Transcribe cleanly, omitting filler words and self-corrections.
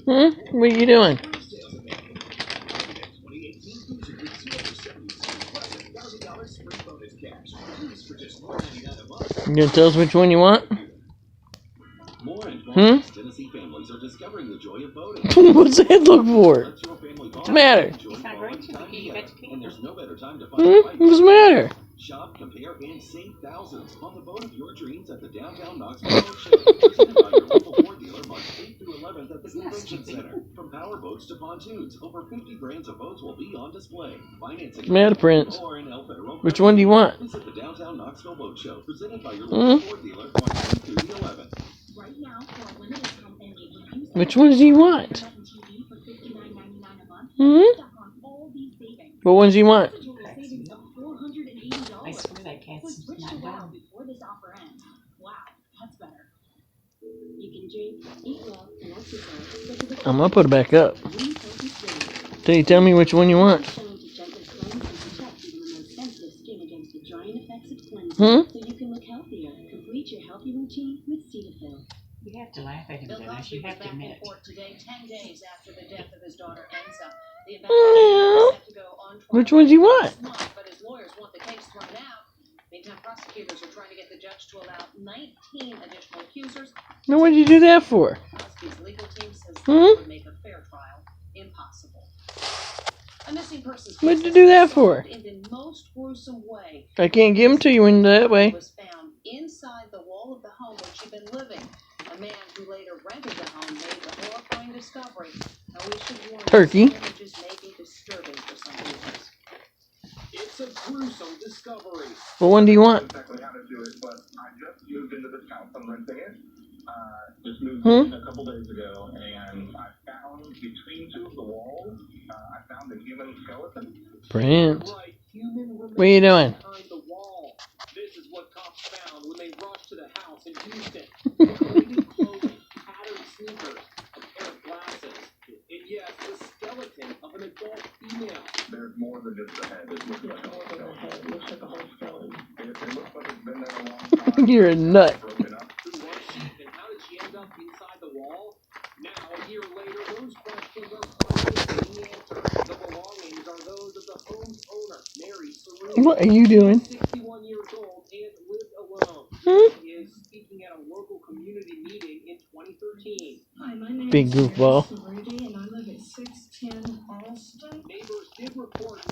What are you doing? You gonna tell us which one you want? What's that look for? What's the matter? What's the matter? Shop, compare, and save thousands on the boat of your dreams at the downtown Knoxville Boat Show. Presented by your local Ford dealer March 8th through 11th at the Convention Center. From power boats to pontoons, over 50 brands of boats will be on display. Financing Prince. Which one do you want? Visit the downtown Knoxville Boat Show. Presented by your local Ford dealer March 8th through the 11th. Which ones do you want? What ones do you want? I swear that cat's not done. I'm gonna put it back up. Tell me which one you want. You have to laugh at him, Dennis. You have to admit. Which ones do you want? Meantime, prosecutors are trying to get the judge to allow 19 additional accusers. Now, what did you do that for? Cosby's legal team says that would make a fair trial impossible. A missing persons What did you do that for? in the most gruesome way. I can't give them to you in that way. Was found inside the wall of the home where she'd been living. A man who later rented the home made the horrifying discovery. Now we should warn Turkey. images may be disturbing for some viewers. It's a gruesome discovery. What one do you want? Exactly how to do it, but I just moved into this house. I'm renting it. Just moved in a couple days ago, and I found between two of the walls, I found a human skeleton. Prince. What are you doing? Behind the wall. This is what cops found when they rushed to the house in Houston. Faded clothing, tattered sneakers, a pair of glasses, and yes, the skeleton of an adult female. There's more than just a head. It looks like a whole skeleton. It looks like a whole skeleton. It looks like it's been there a long time. You're a nut. Broken up. Who was she, and how did she end up inside the wall? Now, a year later, those questions are finally being answered. The belongings are those of the home's owner, Mary Saru. What are you doing? 61 years old and lived alone. She is speaking at a local community meeting in 2013. Hi, my name Big is goofball.